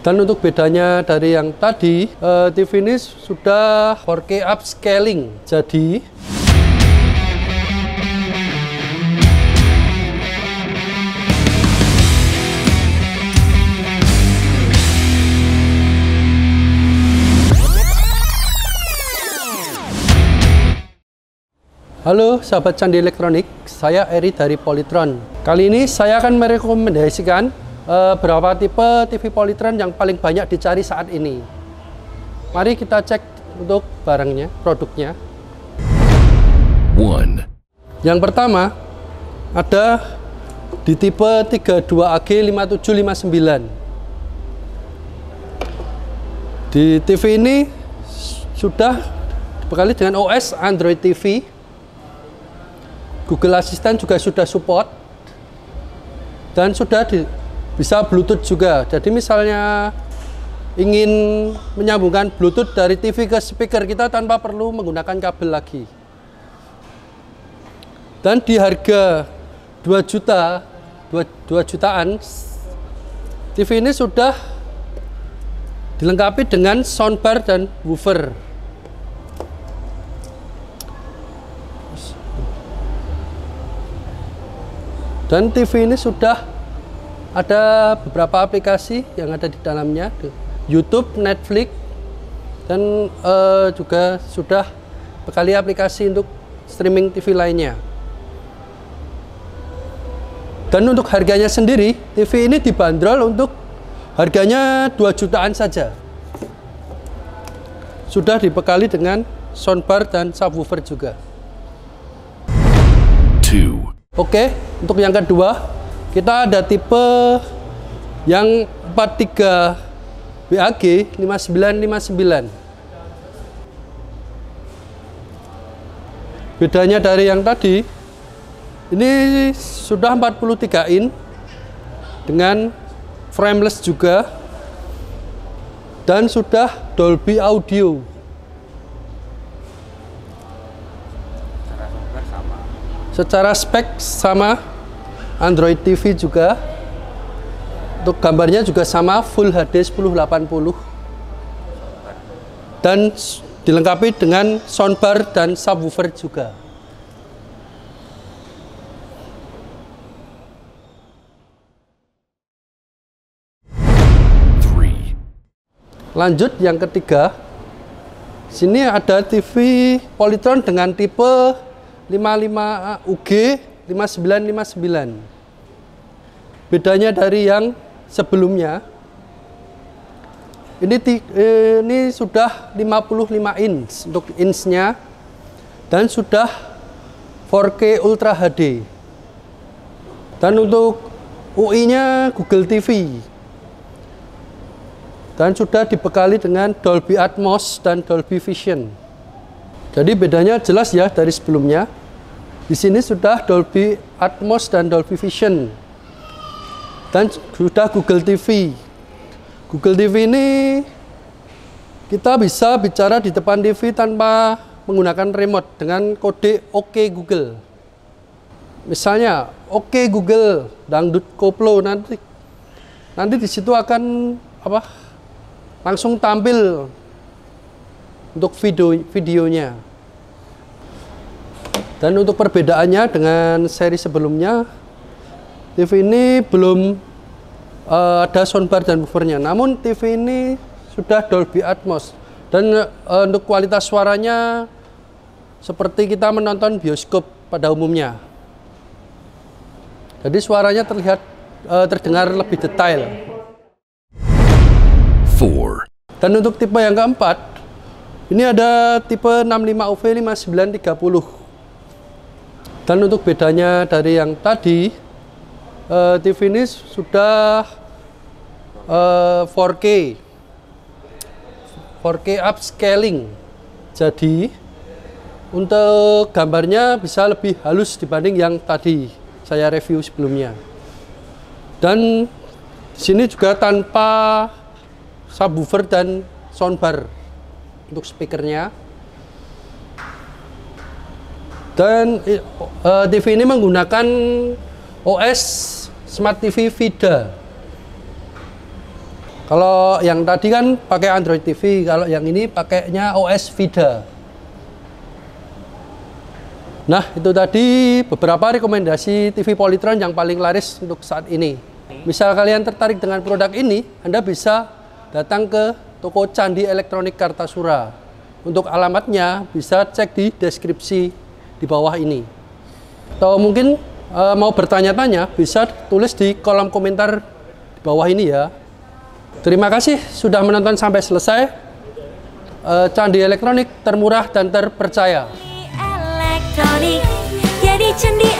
Dan untuk bedanya dari yang tadi, TV ini sudah 4K upscaling. Jadi halo sahabat Candi Elektronik, saya Eri dari Polytron. Kali ini saya akan merekomendasikan beberapa tipe TV Polytron yang paling banyak dicari saat ini. Mari kita cek untuk barangnya, produknya. Yang pertama ada di tipe 32AG5759. Di TV ini sudah dibekali dengan OS Android TV. Google Assistant juga sudah support dan sudah bisa Bluetooth juga. Jadi misalnya ingin menyambungkan Bluetooth dari TV ke speaker kita tanpa perlu menggunakan kabel lagi. Dan di harga 2 jutaan TV ini sudah dilengkapi dengan soundbar dan woofer. Dan TV ini sudah ada beberapa aplikasi yang ada di dalamnya, YouTube, Netflix, dan juga sudah bekali aplikasi untuk streaming TV lainnya. Dan untuk harganya sendiri, TV ini dibanderol untuk harganya 2 jutaan saja. Sudah dibekali dengan soundbar dan subwoofer juga. Oke, untuk yang kedua, kita ada tipe yang 43 BAG 5959. Bedanya dari yang tadi, ini sudah 43 in dengan frameless juga dan sudah Dolby Audio. Secara spek sama Android TV juga. Untuk gambarnya juga sama Full HD 1080 dan dilengkapi dengan soundbar dan subwoofer juga. Lanjut yang ketiga, sini ada TV Polytron dengan tipe 55UG 5959. Bedanya dari yang sebelumnya, ini sudah 55 inch untuk inch-nya dan sudah 4K Ultra HD. Dan untuk UI-nya Google TV. Dan sudah dibekali dengan Dolby Atmos dan Dolby Vision. Jadi bedanya jelas ya dari sebelumnya. Di sini sudah Dolby Atmos dan Dolby Vision. Dan sudah Google TV. Google TV ini kita bisa bicara di depan TV tanpa menggunakan remote dengan kode OK Google. Misalnya OK Google dangdut koplo, nanti di situ akan langsung tampil untuk videonya. Dan untuk perbedaannya dengan seri sebelumnya, TV ini belum ada soundbar dan woofernya. Namun TV ini sudah Dolby Atmos dan untuk kualitas suaranya seperti kita menonton bioskop pada umumnya. Jadi suaranya terdengar lebih detail. Dan untuk tipe yang keempat, ini ada tipe 65UV 5930. Dan untuk bedanya dari yang tadi, TV ini sudah 4K upscaling. Jadi untuk gambarnya bisa lebih halus dibanding yang tadi saya review sebelumnya. Dan di sini juga tanpa subwoofer dan soundbar untuk speakernya. Dan TV ini menggunakan OS Smart TV VIDA. Kalau yang tadi kan pakai Android TV, kalau yang ini pakainya OS Vida. Nah, itu tadi beberapa rekomendasi TV Polytron yang paling laris untuk saat ini. Misal kalian tertarik dengan produk ini, Anda bisa datang ke toko Candi Elektronik Kartasura. Untuk alamatnya bisa cek di deskripsi di bawah ini. Atau mungkin mau bertanya-tanya, bisa tulis di kolom komentar di bawah ini ya. Terima kasih sudah menonton sampai selesai. Candi Elektronik termurah dan terpercaya. Jadi candi